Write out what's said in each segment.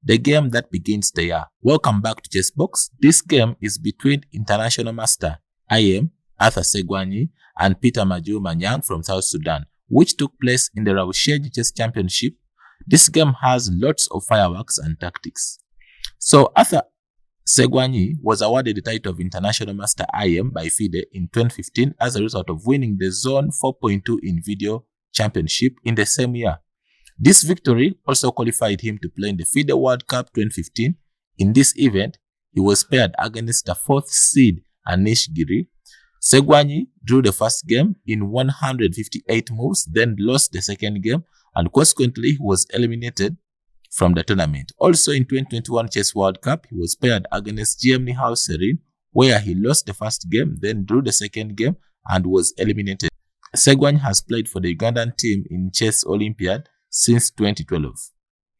the game that begins the year. Welcome back to ChessBox. This game is between international master I.M Ssegwanyi and Majur Manyang from South Sudan, which took place in the Rwabushenyi Chess Championship. This game has lots of fireworks and tactics. So Arthur Ssegwanyi was awarded the title of International Master I.M by FIDE in 2015 as a result of winning the Zone 4.2 in Video Championship in the same year. This victory also qualified him to play in the FIDE World Cup 2015. In this event, he was paired against the 4th seed Anish Giri. Ssegwanyi drew the first game in 158 moves, then lost the second game, and consequently he was eliminated from the tournament. Also in 2021 Chess World Cup, he was paired against GM Serin, where he lost the first game, then drew the second game, and was eliminated. Ssegwanyi has played for the Ugandan team in Chess Olympiad since 2012.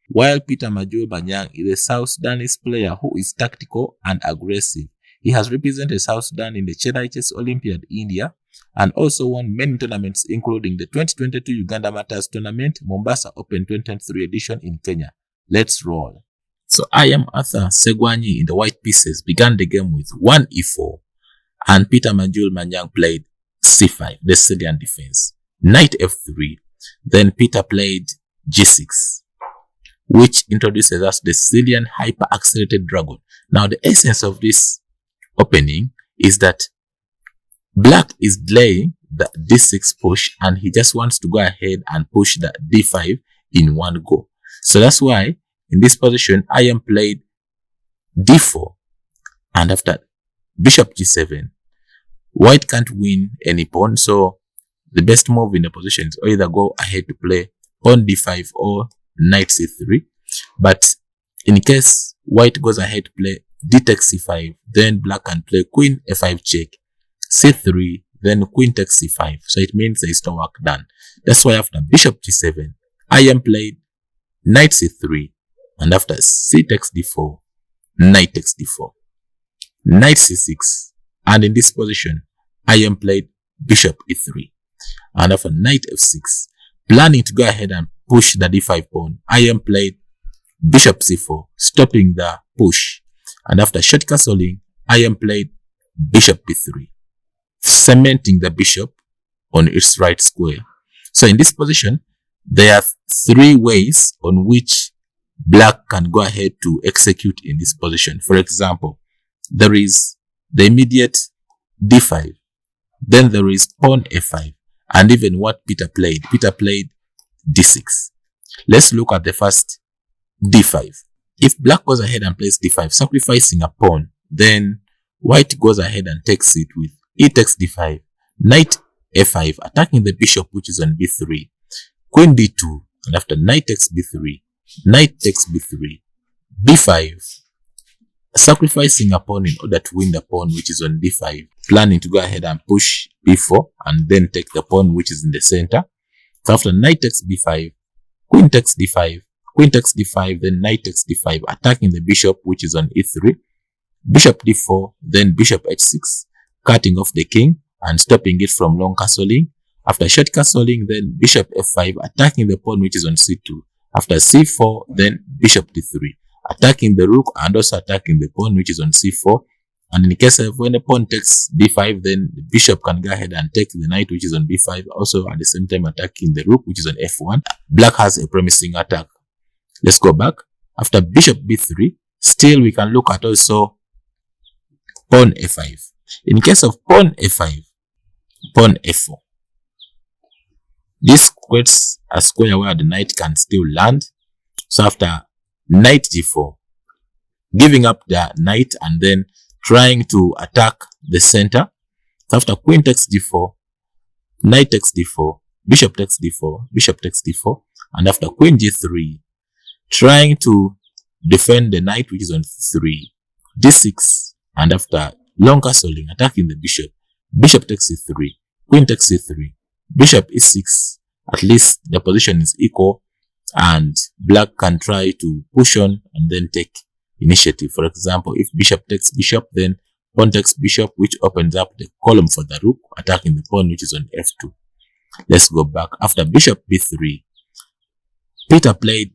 While Majur Manyang is a South Sudanese player who is tactical and aggressive. He has represented South Sudan in the Chennai Chess Olympiad, India, and also won many tournaments, including the 2022 Uganda Masters Tournament, Mombasa Open 2023 edition in Kenya. Let's roll. So I.M Ssegwanyi in the white pieces began the game with 1 e4, and Majur Manyang played c5, the Sicilian defense. Knight f3, then Peter played g6, which introduces us the Sicilian hyper-accelerated dragon. Now the essence of this opening is that Black is delaying the d6 push and he just wants to go ahead and push the d5 in one go. So that's why in this position I.M played d4, and after bishop g7, White can't win any pawn, so the best move in the position is either go ahead to play pawn d5 or knight c3. But in case White goes ahead to play d takes c5, then Black can play queen f5 check, c3, then queen takes c5. So it means there is no work done. That's why after bishop g7, I.M played knight c3, and after c takes d4, knight takes d4, knight c6, and in this position I.M played bishop e3, and after knight f6, planning to go ahead and push the d5 pawn, I.M played bishop c4, stopping the push. And after short castling, I.M played bishop b3, cementing the bishop on its right square. So in this position, there are 3 ways on which Black can go ahead to execute in this position. For example, there is the immediate d5, then there is pawn f5, and even what Peter played. Peter played d6. Let's look at the first d5. If Black goes ahead and plays d5, sacrificing a pawn, then White goes ahead and takes it with e takes d5, knight f5, attacking the bishop which is on b3, queen d2, and after knight takes b3, knight takes b3, b5, sacrificing a pawn in order to win the pawn which is on d5, planning to go ahead and push b4 and then take the pawn which is in the center. So after knight takes b5, queen takes d5, queen takes d5, then knight takes d5, attacking the bishop which is on e3, bishop d4, then bishop h6, cutting off the king and stopping it from long castling. After short castling, then bishop f5, attacking the pawn which is on c2. After c4, then bishop d3, attacking the rook and also attacking the pawn which is on c4. And in case of when the pawn takes d5, then the bishop can go ahead and take the knight which is on b5, also at the same time attacking the rook which is on f1. Black has a promising attack. Let's go back. After bishop b3, still we can look at also pawn f5. In case of pawn f5, pawn f4, this creates a square where the knight can still land. So after knight g4, giving up the knight and then trying to attack the center. So after queen takes d4, knight takes d4, bishop takes d4, bishop takes d4, and after queen g3, trying to defend the knight which is on 3, d6, and after long castling, attacking the bishop, bishop takes c3, queen takes c3, bishop e6. At least the position is equal and Black can try to push on and then take initiative. For example, if bishop takes bishop, then pawn takes bishop, which opens up the column for the rook, attacking the pawn which is on f2. Let's go back. After bishop b3, Peter played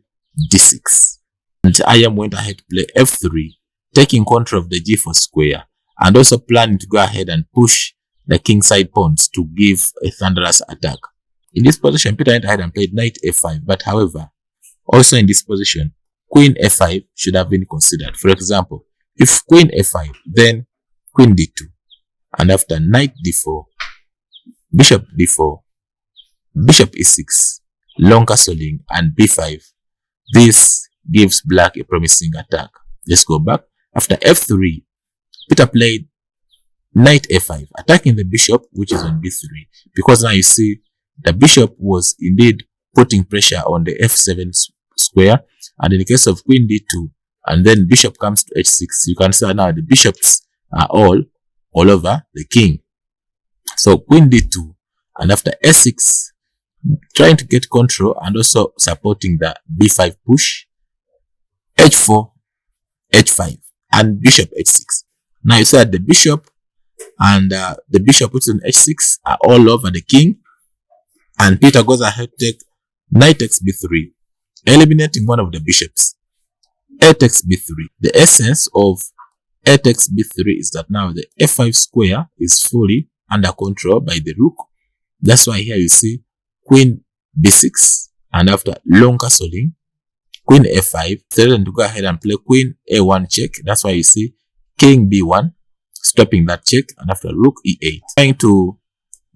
d6. And I.M went ahead to play f3, taking control of the g4 square, and also planning to go ahead and push the king side pawns to give a thunderous attack. In this position, Peter went ahead and played knight f5, but however, also in this position, queen f5 should have been considered. For example, if queen f5, then queen d2, and after knight d4, bishop d4, bishop e6, long castling, and b5. This gives black a promising attack. Let's go back. After f3, Peter played knight f5, attacking the bishop, which is on b3, because now you see the bishop was indeed putting pressure on the f7 square, and in the case of queen d2, and then bishop comes to h6, you can see now the bishops are all over the king. So queen d2, and after s6, trying to get control and also supporting the b5 push, h4, h5, and bishop h6. Now you see that the bishop and the bishop puts on h6 are all over the king, and Peter goes ahead to take knight takes b3, eliminating one of the bishops. A takes b3. The essence of a takes b3 is that now the f5 square is fully under control by the rook. That's why here you see queen b6, and after long castling, queen f5, threatened to go ahead and play queen a1 check. That's why you see king b1, stopping that check, and after rook e8, trying to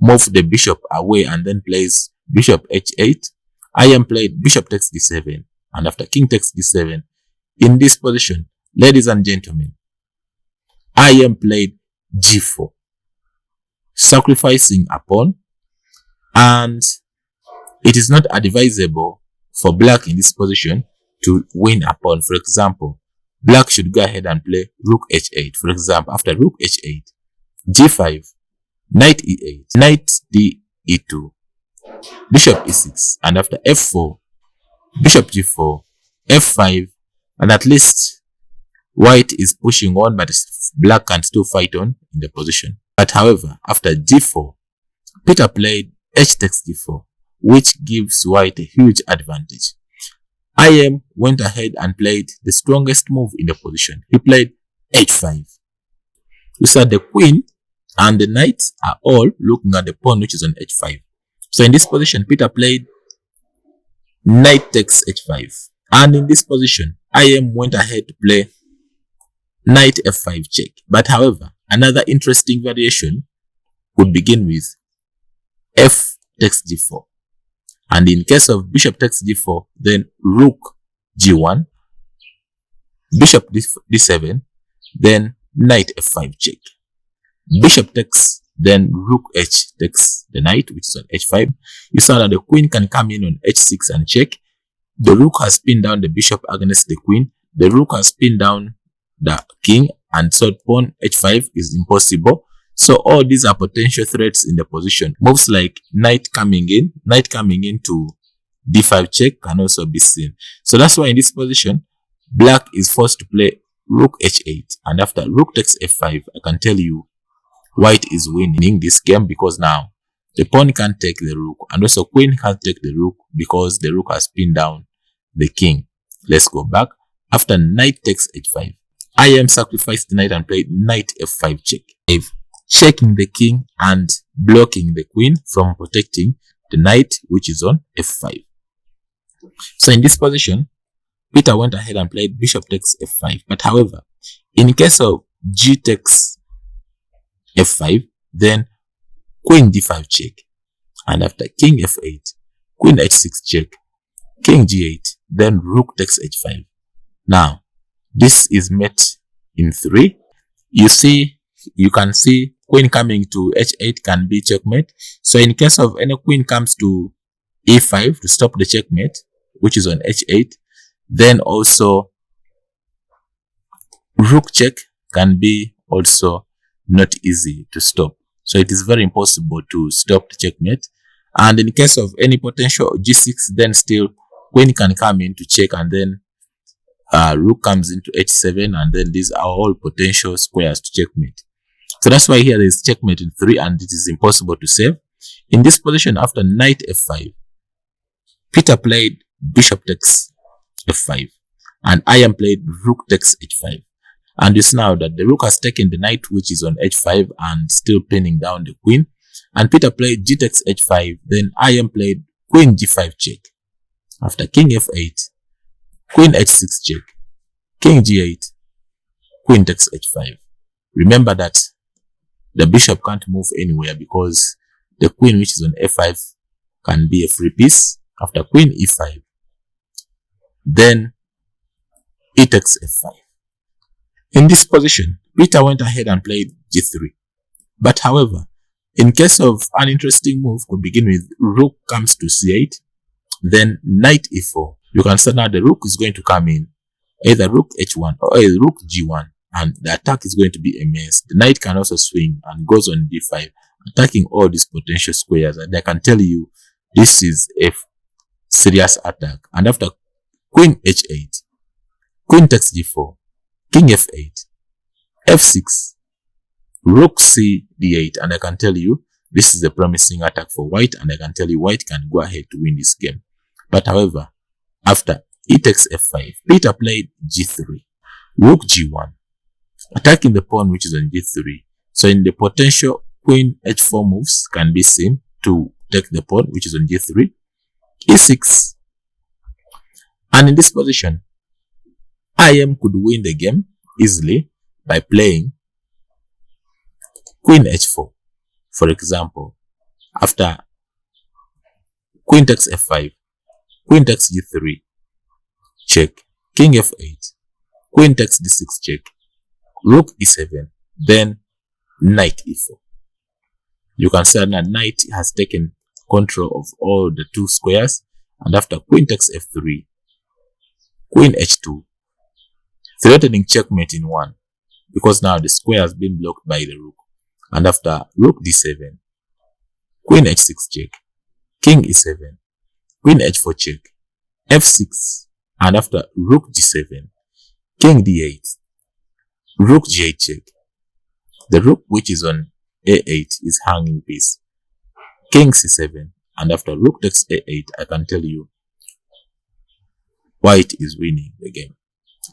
move the bishop away, and then plays bishop h8. I.M played bishop takes d7, and after king takes d7. In this position, ladies and gentlemen, I.M played g4, sacrificing a pawn, and it is not advisable for black in this position to win a pawn. For example, black should go ahead and play rook h8. For example, after rook h8, g5, knight e8, knight d e2, bishop e6, and after f4, bishop g4, f5, and at least white is pushing on, but black can still fight on in the position. But however, after g4, Peter played h takes d4, which gives white a huge advantage. I.M went ahead and played the strongest move in the position. He played h5. You saw the queen and the knight are all looking at the pawn, which is on h5. So in this position, Peter played knight takes h5. And in this position, I.M went ahead to play knight f5 check. But however, another interesting variation would begin with f takes g4. And in case of bishop takes g4, then rook g1, bishop d7, then knight f5 check. Bishop takes, then rook h takes the knight, which is on h5. You saw that the queen can come in on h6 and check. The rook has pinned down the bishop against the queen. The rook has pinned down the king, and so pawn h5 is impossible. So all these are potential threats in the position. Moves like knight coming in to d5 check can also be seen. So that's why in this position, black is forced to play rook h8, and after rook takes f5, I can tell you white is winning this game, because now the pawn can't take the rook, and also queen can't take the rook because the rook has pinned down the king. Let's go back. After knight takes h5, I.M sacrificed the knight and played knight f5 check, checking the king and blocking the queen from protecting the knight, which is on f5. So in this position, Peter went ahead and played bishop takes f5. But however, in case of g takes f5, then queen d5 check, and after king f8, queen h6 check, king g8, then rook takes h5. Now, this is mate in 3. You can see queen coming to h8 can be checkmate. So in case of any queen comes to e5 to stop the checkmate, which is on h8, then also rook check can be also not easy to stop. So it is very impossible to stop the checkmate. And in case of any potential g6, then still queen can come in to check, and then rook comes into h7, and then these are all potential squares to checkmate. So that's why here there is checkmate in 3, and it is impossible to save. In this position, after knight f5, Peter played bishop takes f5, and I am played rook takes h5. And you see now that the rook has taken the knight which is on h5 and still pinning down the queen. And Peter played g takes h5, then I am played queen g5 check. After king f8, queen h6 check, king g8, queen takes h5. Remember that the bishop can't move anywhere because the queen which is on f5 can be a free piece. After queen e5, then e takes f5. In this position, Peter went ahead and played g3. But however, in case of an interesting move, could begin with rook comes to c8, then knight e4. You can see now the rook is going to come in, either rook h1 or a rook g1, and the attack is going to be immense. The knight can also swing and goes on d5, attacking all these potential squares, and I can tell you this is a serious attack. And after queen h8, queen takes g4, king f8, f6, rook c d8, and I can tell you this is a promising attack for white, and I can tell you white can go ahead to win this game. But however, after e takes f5, Peter played g3, rook g1, attacking the pawn which is on g3. So in the potential queen h4 moves can be seen to take the pawn which is on g3, e6, and in this position, IM could win the game easily by playing queen h4. For example, after queen takes f5, queen takes g3, check, king f8, queen takes d6 check, rook e7, then knight e4. You can see that knight has taken control of all the two squares, and after queen takes f3, queen h2, threatening checkmate in one, because now the square has been blocked by the rook. And after rook d7, queen h6 check, king e7, queen h4 check, f6, and after rook g7, king d8, rook g8 check. The rook which is on a8 is hanging piece, king c7, and after rook takes a8, I can tell you white is winning the game.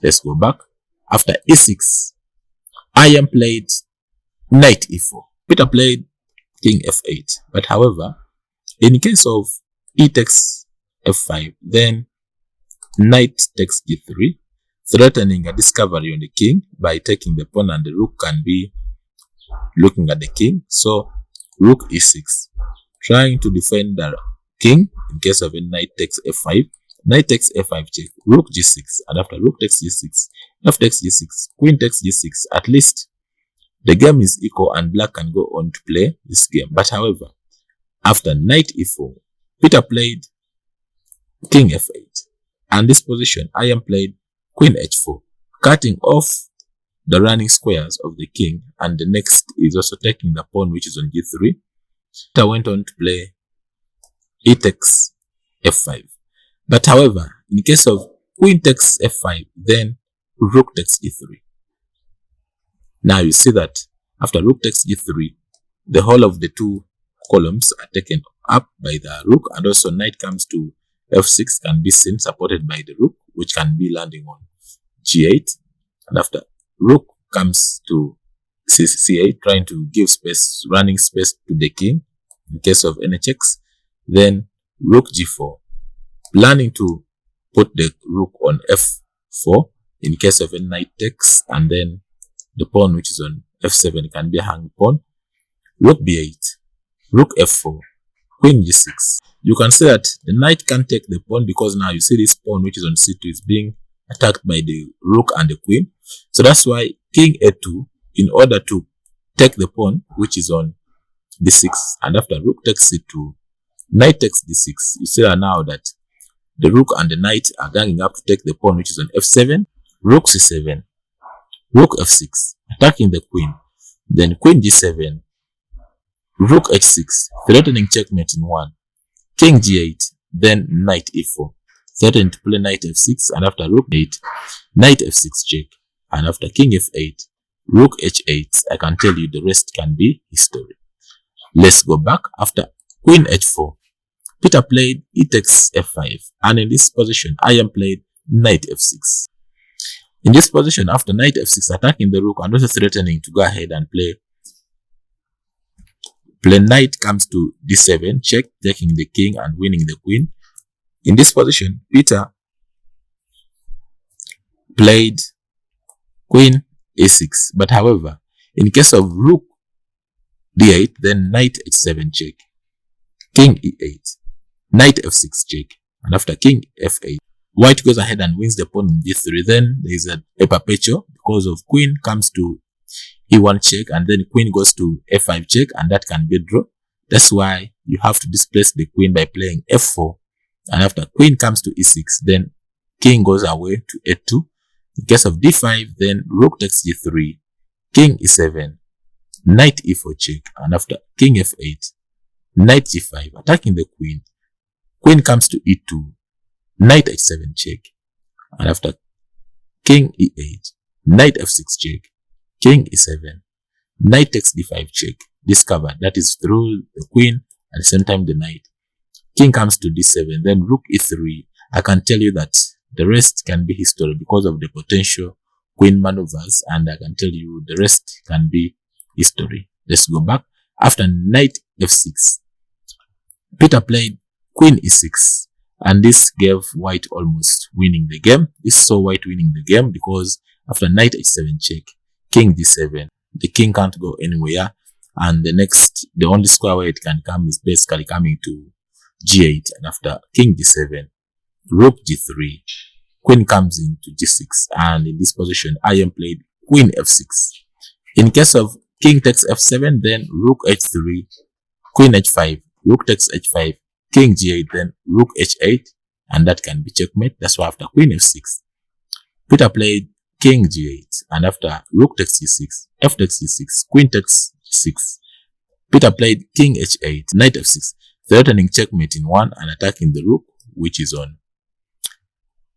Let's go back. After e6, IM played knight e4. Peter played king f8. But however, in case of e takes f5, then knight takes g3, threatening a discovery on the king by taking the pawn, and the rook can be looking at the king. So rook e6, trying to defend the king in case of a knight takes f5. Knight takes f5 check, rook g6, and after rook takes g6, f takes g6, queen takes g6. At least the game is equal and black can go on to play this game. But however, after knight e4, Peter played king f8. And this position, IM played queen h4, cutting off the running squares of the king, and the next is also taking the pawn which is on g3. Peter went on to play e takes f5. But however, in case of queen takes f5, then rook takes e3. Now you see that after rook takes g3, the whole of the two columns are taken up by the rook, and also knight comes to f6 can be seen supported by the rook, which can be landing on g8. And after rook comes to c8, trying to give space, running space to the king in case of any checks, then rook g4, planning to put the rook on f4 in case of a knight takes, and then the pawn which is on f7 can be a hanged pawn, rook b8, rook f4, queen g6. You can see that the knight can't take the pawn because now you see this pawn which is on c2 is being attacked by the rook and the queen. So that's why king a2, in order to take the pawn which is on d6, and after rook takes c2, knight takes d6. You see that now that the rook and the knight are ganging up to take the pawn which is on f7, rook c7, rook f6, attacking the queen, then queen g7, rook h6, threatening checkmate in one, king g8, then knight e4, threatening to play knight f6, and after rook 8, knight f6 check, and after king f8, rook h8. I can tell you the rest can be history. Let's go back. After queen h4, Peter played e takes f5, and in this position, IM played knight f6. In this position, after knight f6, attacking the rook and also threatening to go ahead and play knight comes to d7, check, taking the king and winning the queen. In this position, Peter played queen a6, but however, in case of rook d8, then knight h7 check, king e8, knight f6 check, and after king f8, white goes ahead and wins the pawn on d3. Then there is a perpetual because of queen comes to e1 check, and then queen goes to f5 check, and that can be draw. That's why you have to displace the queen by playing f4, and after queen comes to e6, then king goes away to a2. In case of d5, then rook takes g3, king e7, knight e4 check, and after king f8, knight g5, attacking the queen. Queen comes to e2, knight h7 check, and after king e8, knight f6 check, king e7, knight takes d5 check, discovered, that is through the queen at the same time the knight. King comes to d7, then rook e3. I can tell you that the rest can be history because of the potential queen maneuvers, and I can tell you the rest can be history. Let's go back. After knight f6, Peter played queen e6, and this gave white almost winning the game. This saw white winning the game because after knight h7 check, king d7, the king can't go anywhere, and the only square where it can come is basically coming to g8, and after king d7, rook g3, queen comes into g6, and in this position I.M played queen f6. In case of king takes f7, then rook h3, queen h5, rook takes h5, king g8, then rook h8, and that can be checkmate. That's why after queen f6, Peter played king g8, and after rook takes g6, f takes g6, queen takes g6, Peter played king h8, knight f6, threatening checkmate in 1 and attacking the rook, which is on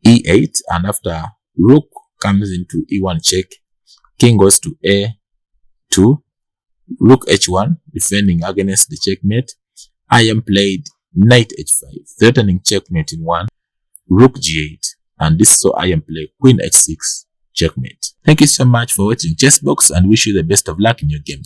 e8, and after rook comes into e1 check, king goes to a2, rook h1, defending against the checkmate. I.M played knight h5, threatening checkmate in 1, rook g8, and this saw I.M play queen h6, checkmate. Thank you so much for watching ChessBox, and wish you the best of luck in your games.